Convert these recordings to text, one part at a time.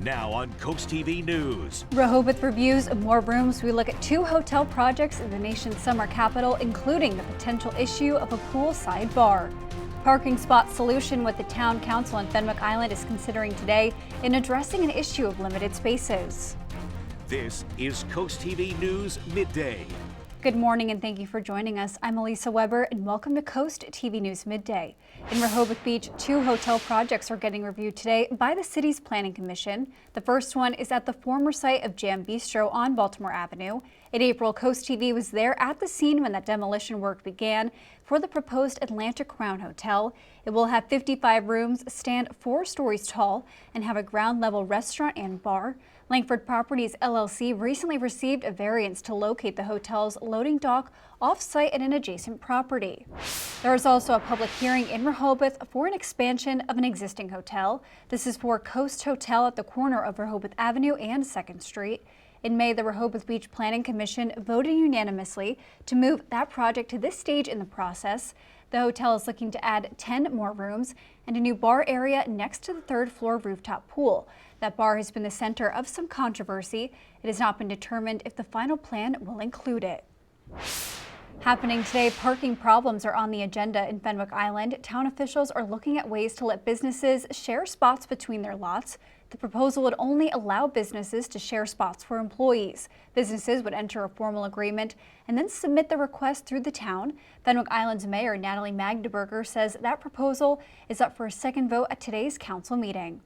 Now on CoastTV News. Rehoboth reviews more rooms. We look at 2 hotel projects in the nation's summer capital, including the potential issue of a poolside bar. Parking spot solution what the town council in Fenwick Island is considering today in addressing an issue of limited spaces. This is CoastTV News Midday. Good morning and thank you for joining us. I'm Elisa Weber and welcome to Coast TV News Midday. In Rehoboth Beach, 2 hotel projects are getting reviewed today by the city's Planning Commission. The first one is at the former site of Jam Bistro on Baltimore Avenue. In April, Coast TV was there at the scene when that demolition work began for the proposed Atlantic Crown Hotel. It will have 55 rooms, stand 4 stories tall, and have a ground level restaurant and bar. Langford Properties LLC recently received a variance to locate the hotel's loading dock off-site at an adjacent property. There is also a public hearing in Rehoboth for an expansion of an existing hotel. This is for Coast Hotel at the corner of Rehoboth Avenue and 2nd Street. In May, the Rehoboth Beach Planning Commission voted unanimously to move that project to this stage in the process. The hotel is looking to add 10 more rooms and a new bar area next to the 3rd floor rooftop pool. That bar has been the center of some controversy. It has not been determined if the final plan will include it. Happening today, parking problems are on the agenda in Fenwick Island. Town officials are looking at ways to let businesses share spots between their lots. The proposal would only allow businesses to share spots for employees. Businesses would enter a formal agreement and then submit the request through the town. Fenwick Island's Mayor Natalie Magdeburger says that proposal is up for a second vote at today's council meeting.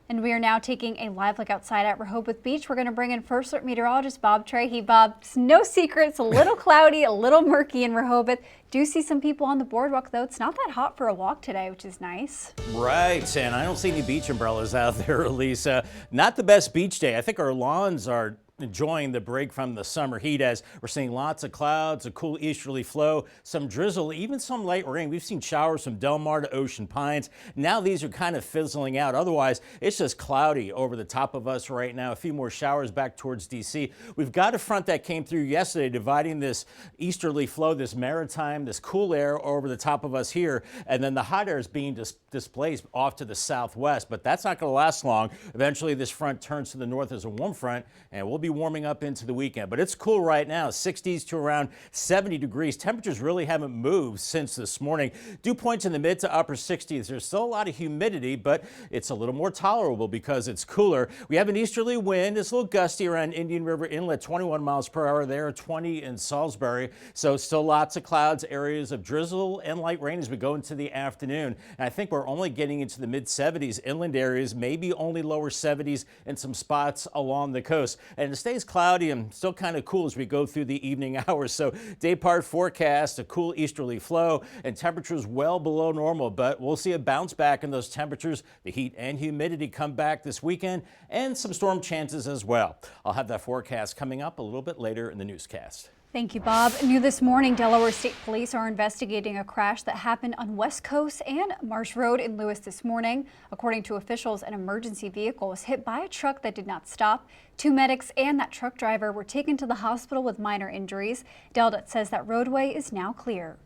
And we are now taking a live look outside at Rehoboth Beach. We're going to bring in First Alert Meteorologist Bob Trahey. Bob, it's no secret, it's a little cloudy, a little murky in Rehoboth. Do see some people on the boardwalk, though. It's not that hot for a walk today, which is nice. Right, and I don't see any beach umbrellas out there, Elisa. Not the best beach day. I think our lawns are enjoying the break from the summer heat as we're seeing lots of clouds, a cool easterly flow, some drizzle, even some light rain. We've seen showers from Delmarva to Ocean Pines. Now these are kind of fizzling out. Otherwise, it's just cloudy over the top of us right now. A few more showers back towards D.C. We've got a front that came through yesterday dividing this easterly flow, this maritime, this cool air over the top of us here. And then the hot air is being displaced off to the southwest, but that's not going to last long. Eventually, this front turns to the north as a warm front, and we'll be warming up into the weekend. But it's cool right now, 60s to around 70 degrees. Temperatures really haven't moved since this morning. Dew points in the mid to upper 60s. There's still a lot of humidity, but it's a little more tolerable because it's cooler. We have an easterly wind. It's a little gusty around Indian River Inlet, 21 miles per hour there, 20 in Salisbury. So still lots of clouds, areas of drizzle and light rain as we go into the afternoon. And I think we're only getting into the mid 70s inland areas, maybe only lower 70s in some spots along the coast. And it stays cloudy and still kind of cool as we go through the evening hours. So day part forecast, a cool easterly flow and temperatures well below normal, but we'll see a bounce back in those temperatures. The heat and humidity come back this weekend and some storm chances as well. I'll have that forecast coming up a little bit later in the newscast. Thank you, Bob. New this morning, Delaware State Police are investigating a crash that happened on West Coast and Marsh Road in Lewis this morning. According to officials, an emergency vehicle was hit by a truck that did not stop. 2 medics and that truck driver were taken to the hospital with minor injuries. DelDOT says that roadway is now clear.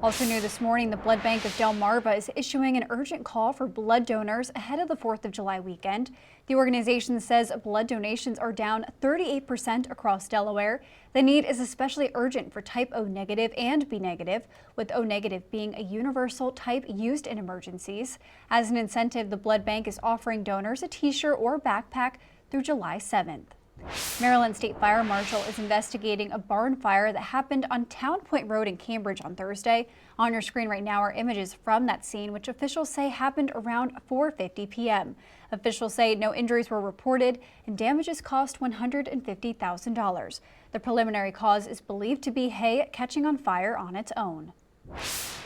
Also new this morning, the Blood Bank of Delmarva is issuing an urgent call for blood donors ahead of the 4th of July weekend. The organization says blood donations are down 38% across Delaware. The need is especially urgent for type O negative and B negative, with O negative being a universal type used in emergencies. As an incentive, the blood bank is offering donors a t-shirt or backpack through July 7th. Maryland State Fire Marshal is investigating a barn fire that happened on Town Point Road in Cambridge on Thursday. On your screen right now are images from that scene, which officials say happened around 4:50 p.m. Officials say no injuries were reported and damages cost $150,000. The preliminary cause is believed to be hay catching on fire on its own.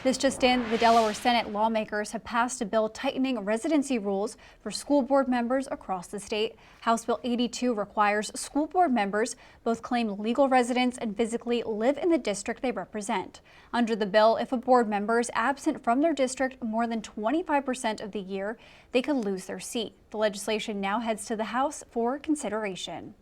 This just in, the Delaware Senate lawmakers have passed a bill tightening residency rules for school board members across the state. House Bill 82 requires school board members both claim legal residence and physically live in the district they represent. Under the bill, if a board member is absent from their district more than 25% of the year, they could lose their seat. The legislation now heads to the House for consideration.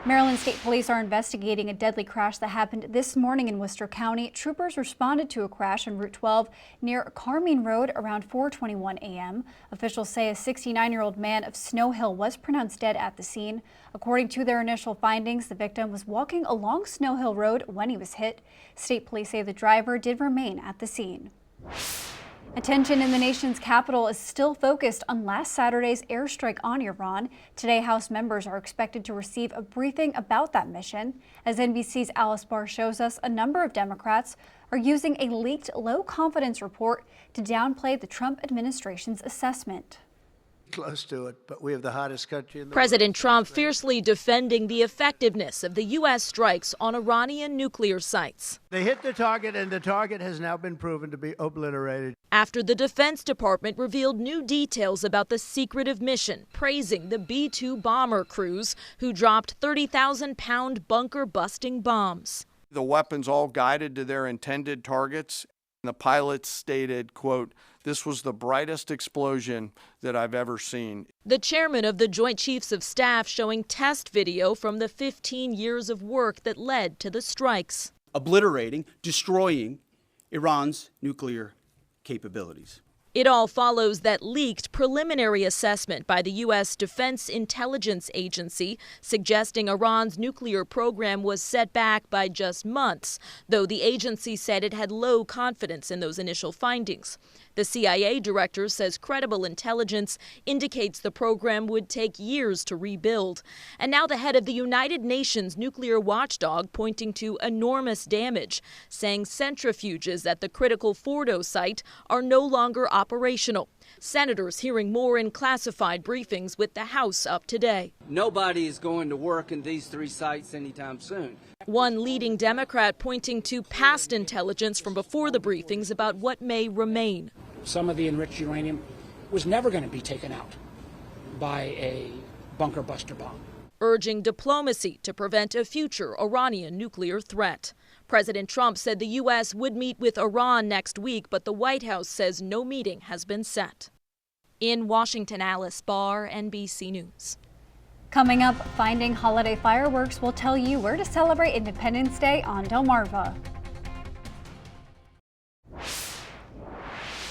Maryland State Police are investigating a deadly crash that happened this morning in Worcester County. Troopers responded to a crash on Route 12 near Carmine Road around 4:21 a.m. Officials say a 69-year-old man of Snow Hill was pronounced dead at the scene. According to their initial findings, the victim was walking along Snow Hill Road when he was hit. State police say the driver did remain at the scene. Attention in the nation's capital is still focused on last Saturday's airstrike on Iran. Today, House members are expected to receive a briefing about that mission. As NBC's Alice Barr shows us, a number of Democrats are using a leaked low-confidence report to downplay the Trump administration's assessment. Close to it, but we have the hottest country in the world. President Trump fiercely defending the effectiveness of the U.S. strikes on Iranian nuclear sites. They hit the target, and the target has now been proven to be obliterated. After the Defense Department revealed new details about the secretive mission, praising the B-2 bomber crews who dropped 30,000-pound bunker-busting bombs. The weapons all guided to their intended targets. The pilots stated, quote, "This was the brightest explosion that I've ever seen." The chairman of the Joint Chiefs of Staff showing test video from the 15 years of work that led to the strikes. Obliterating, destroying Iran's nuclear capabilities. It all follows that leaked preliminary assessment by the U.S. Defense Intelligence Agency suggesting Iran's nuclear program was set back by just months, though the agency said it had low confidence in those initial findings. The CIA director says credible intelligence indicates the program would take years to rebuild. And now the head of the United Nations nuclear watchdog pointing to enormous damage, saying centrifuges at the critical Fordo site are no longer operational. Senators hearing more in classified briefings with the House up today. Nobody is going to work in these three sites anytime soon. One leading Democrat pointing to past intelligence from before the briefings about what may remain. Some of the enriched uranium was never going to be taken out by a bunker buster bomb. Urging diplomacy to prevent a future Iranian nuclear threat. President Trump said the U.S. would meet with Iran next week, but the White House says no meeting has been set. In Washington, Alice Barr, NBC News. Coming up, finding holiday fireworks will tell you where to celebrate Independence Day on Delmarva.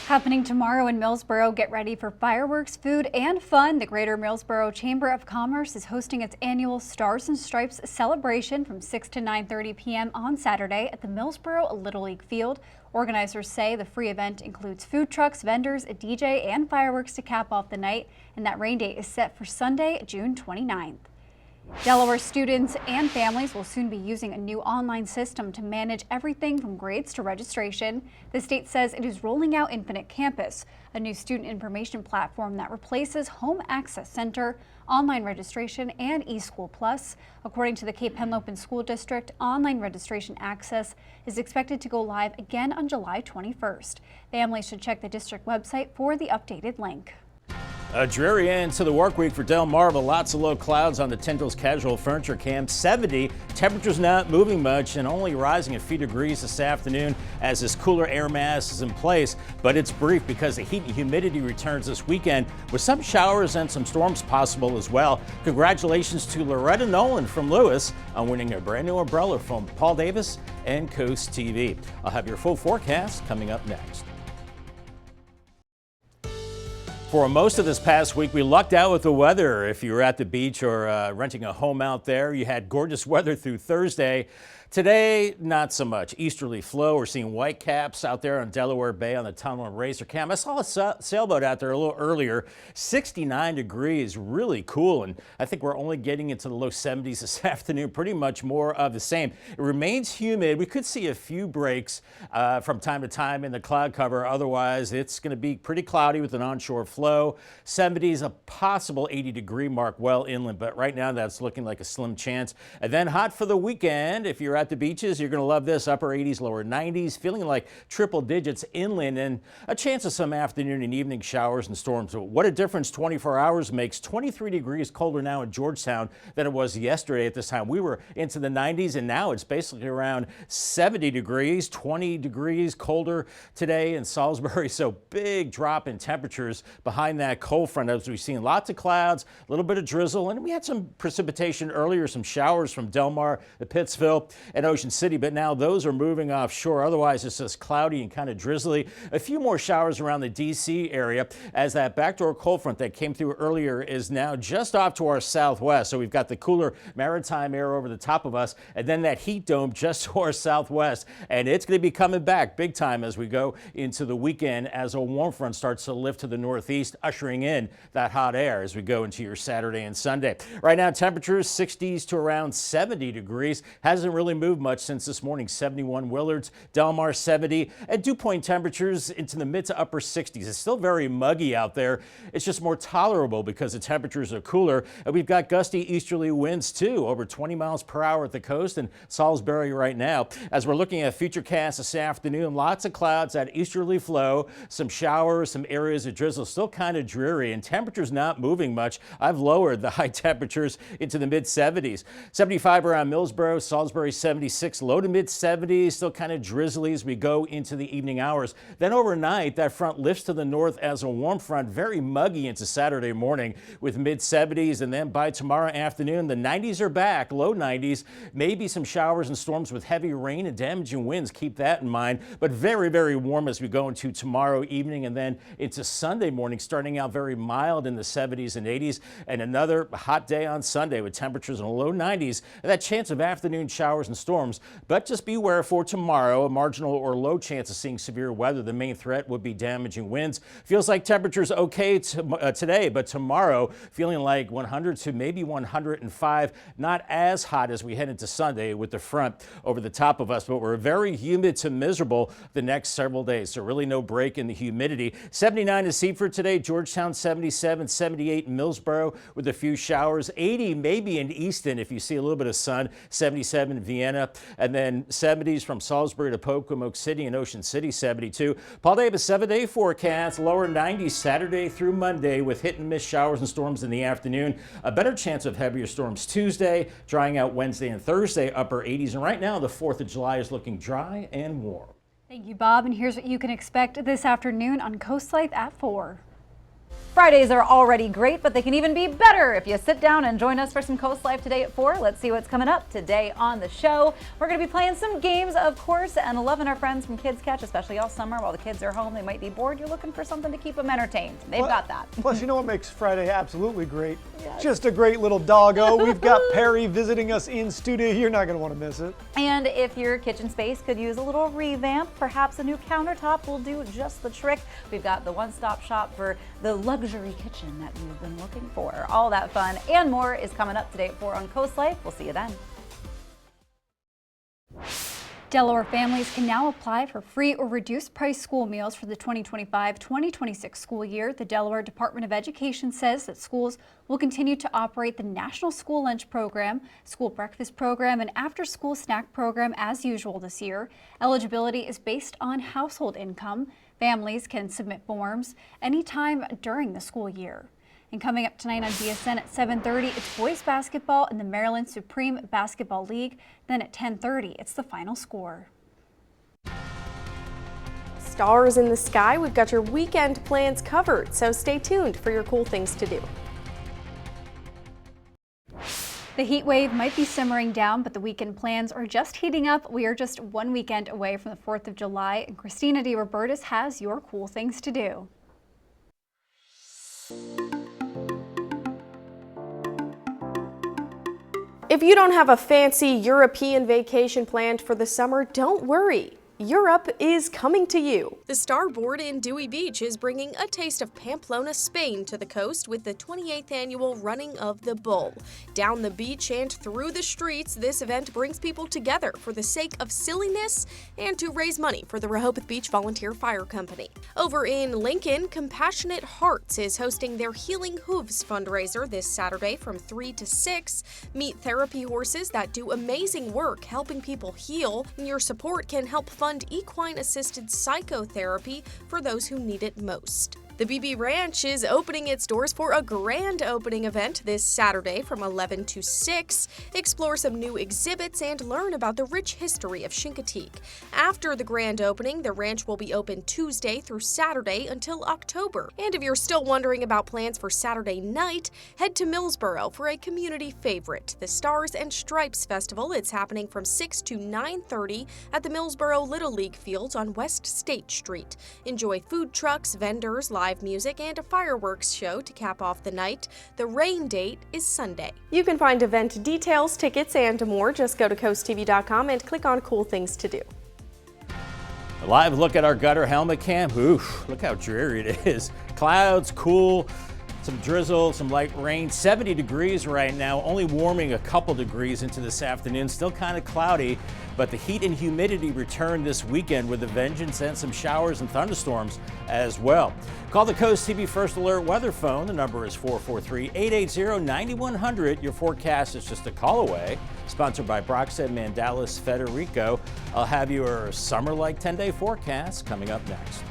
Happening tomorrow in Millsboro, get ready for fireworks, food, and fun. The Greater Millsboro Chamber of Commerce is hosting its annual Stars and Stripes celebration from 6 to 9:30 p.m. on Saturday at the Millsboro Little League Field. Organizers say the free event includes food trucks, vendors, a DJ, and fireworks to cap off the night, and that rain date is set for Sunday, June 29th. Delaware students and families will soon be using a new online system to manage everything from grades to registration. The state says it is rolling out Infinite Campus, a new student information platform that replaces Home Access Center, online registration, and eSchool Plus. According to the Cape Henlopen School District, online registration access is expected to go live again on July 21st. Families should check the district website for the updated link. A dreary end to the work week for Delmarva. Lots of low clouds on the Tyndall's Casual Furniture Cam. 70. Temperatures not moving much and only rising a few degrees this afternoon as this cooler air mass is in place. But it's brief because the heat and humidity returns this weekend with some showers and some storms possible as well. Congratulations to Loretta Nolan from Lewis on winning a brand new umbrella from Paul Davis and Coast TV. I'll have your full forecast coming up next. For most of this past week, we lucked out with the weather. If you were at the beach or renting a home out there, you had gorgeous weather through Thursday. Today, not so much. Easterly flow. We're seeing white caps out there on Delaware Bay on the Tunnel and Razor Cam. I saw a sailboat out there a little earlier. 69 degrees, really cool. And I think we're only getting into the low 70s this afternoon. Pretty much more of the same. It remains humid. We could see a few breaks from time to time in the cloud cover. Otherwise, it's going to be pretty cloudy with an onshore flow. 70s, a possible 80-degree mark well inland. But right now, that's looking like a slim chance. And then hot for the weekend. If you're at at the beaches, you're going to love this. Upper 80s, lower 90s, feeling like triple digits inland, and a chance of some afternoon and evening showers and storms. What a difference 24 hours makes. 23 degrees colder now in Georgetown than it was yesterday at this time. We were into the 90s, and now it's basically around 70 degrees, 20 degrees colder today in Salisbury. So big drop in temperatures behind that cold front, as we've seen lots of clouds, a little bit of drizzle, and we had some precipitation earlier, some showers from Delmarva, the Pittsville, and Ocean City, but now those are moving offshore. Otherwise, it's just cloudy and kind of drizzly. A few more showers around the D.C. area as that backdoor cold front that came through earlier is now just off to our southwest. So we've got the cooler maritime air over the top of us, and then that heat dome just to our southwest, and it's going to be coming back big time as we go into the weekend as a warm front starts to lift to the northeast, ushering in that hot air as we go into your Saturday and Sunday. Right now, temperatures 60s to around 70 degrees. Hasn't really moved much since this morning. 71 Willards, Delmarva 70, and dew point temperatures into the mid to upper 60s. It's still very muggy out there. It's just more tolerable because the temperatures are cooler. And we've got gusty easterly winds too, over 20 miles per hour at the coast and Salisbury right now. As we're looking at futurecast this afternoon, lots of clouds, that easterly flow, some showers, some areas of drizzle, still kind of dreary, and temperatures not moving much. I've lowered the high temperatures into the mid 70s. 75 around Millsboro, Salisbury 76, low to mid 70s, still kind of drizzly as we go into the evening hours. Then overnight, that front lifts to the north as a warm front, very muggy into Saturday morning with mid 70s. And then by tomorrow afternoon, the 90s are back, low 90s, maybe some showers and storms with heavy rain and damaging winds. Keep that in mind, but very, very warm as we go into tomorrow evening and then into Sunday morning, starting out very mild in the 70s and 80s, and another hot day on Sunday with temperatures in the low 90s and that chance of afternoon showers and storms. But just beware for tomorrow, a marginal or low chance of seeing severe weather. The main threat would be damaging winds. Feels like temperatures okay today, but tomorrow feeling like 100 to maybe 105. Not as hot as we head into Sunday with the front over the top of us, but we're very humid to miserable the next several days. So really no break in the humidity. 79 is Seaford today, Georgetown 77, 78 in Millsboro with a few showers, 80 maybe in Easton if you see a little bit of sun, 77 in Vienna, and then 70s from Salisbury to Pocomoke City and Ocean City 72. Paul Davis 7-day forecast, lower 90s Saturday through Monday with hit and miss showers and storms in the afternoon. A better chance of heavier storms Tuesday, drying out Wednesday and Thursday, upper 80s. And right now the 4th of July is looking dry and warm. Thank you, Bob. And here's what you can expect this afternoon on Coast Life at 4. Fridays are already great, but they can even be better if you sit down and join us for some Coast Life today at 4. Let's see what's coming up today on the show. We're going to be playing some games, of course, and loving our friends from Kids Catch, especially all summer while the kids are home. They might be bored. You're looking for something to keep them entertained. They've got that. Plus, you know what makes Friday absolutely great? Yes. Just a great little doggo. We've got Perry visiting us in studio. You're not going to want to miss it. And if your kitchen space could use a little revamp, perhaps a new countertop will do just the trick. We've got the one-stop shop for the luxury kitchen that you've been looking for. All that fun and more is coming up today at 4 on Coast Life. We'll see you then. Delaware families can now apply for free or reduced price school meals for the 2025-2026 school year. The Delaware Department of Education says that schools will continue to operate the National School Lunch Program, School Breakfast Program, and After-School Snack Program as usual this year. Eligibility is based on household income. Families can submit forms anytime during the school year. And coming up tonight on BSN at 7:30, it's boys basketball in the Maryland Supreme Basketball League. Then at 10:30, it's the final score. Stars in the sky, we've got your weekend plans covered, so stay tuned for your cool things to do. The heat wave might be simmering down, but the weekend plans are just heating up. We are just one weekend away from the 4th of July, and Christina DeRobertis has your cool things to do. If you don't have a fancy European vacation planned for the summer, don't worry. Europe is coming to you. The Starboard in Dewey Beach is bringing a taste of Pamplona, Spain to the coast with the 28th annual Running of the Bull. Down the beach and through the streets, this event brings people together for the sake of silliness and to raise money for the Rehoboth Beach Volunteer Fire Company. Over in Lincoln, Compassionate Hearts is hosting their Healing Hooves fundraiser this Saturday from 3 to 6. Meet therapy horses that do amazing work helping people heal, and your support can help fund equine-assisted psychotherapy for those who need it most. The BB Ranch is opening its doors for a grand opening event this Saturday from 11 to 6. Explore some new exhibits and learn about the rich history of Chincoteague. After the grand opening, the ranch will be open Tuesday through Saturday until October. And if you're still wondering about plans for Saturday night, head to Millsboro for a community favorite, the Stars and Stripes Festival. It's happening from 6 to 9:30 at the Millsboro Little League Fields on West State Street. Enjoy food trucks, vendors, live music, and a fireworks show to cap off the night. The rain date is Sunday. You can find event details, tickets, and more. Just go to CoastTV.com and click on Cool Things to Do. A live look at our gutter helmet cam. Oof, look how dreary it is. Clouds, cool, some drizzle, some light rain. 70 degrees right now, only warming a couple degrees into this afternoon. Still kind of cloudy, but the heat and humidity return this weekend with a vengeance and some showers and thunderstorms as well. Call the Coast TV First Alert weather phone. The number is 443-880-9100. Your forecast is just a call away. Sponsored by Brockstead, Mandalis, Federico. I'll have your summer-like 10-day forecast coming up next.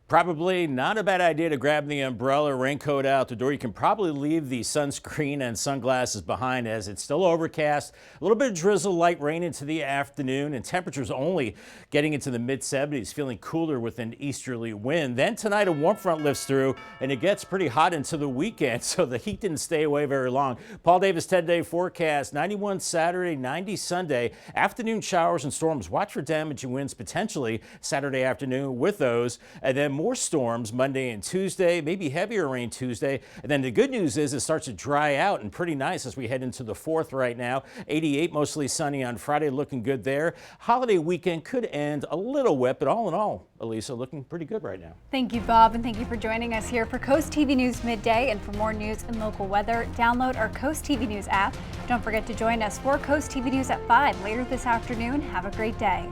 Probably not a bad idea to grab the umbrella, raincoat out the door. You can probably leave the sunscreen and sunglasses behind as it's still overcast. A little bit of drizzle, light rain into the afternoon, and temperatures only getting into the mid-70s, feeling cooler with an easterly wind. Then tonight a warm front lifts through and it gets pretty hot into the weekend, so the heat didn't stay away very long. Paul Davis 10-day forecast, 91 Saturday, 90 Sunday. Afternoon showers and storms. Watch for damaging winds potentially Saturday afternoon with those, and then more storms Monday and Tuesday, maybe heavier rain Tuesday. And then the good news is it starts to dry out and pretty nice as we head into the 4th right now. 88, mostly sunny on Friday, looking good there. Holiday weekend could end a little wet, but all in all, Elisa, looking pretty good right now. Thank you, Bob, and thank you for joining us here for Coast TV News Midday. And for more news and local weather, download our Coast TV News app. Don't forget to join us for Coast TV News at 5 later this afternoon. Have a great day.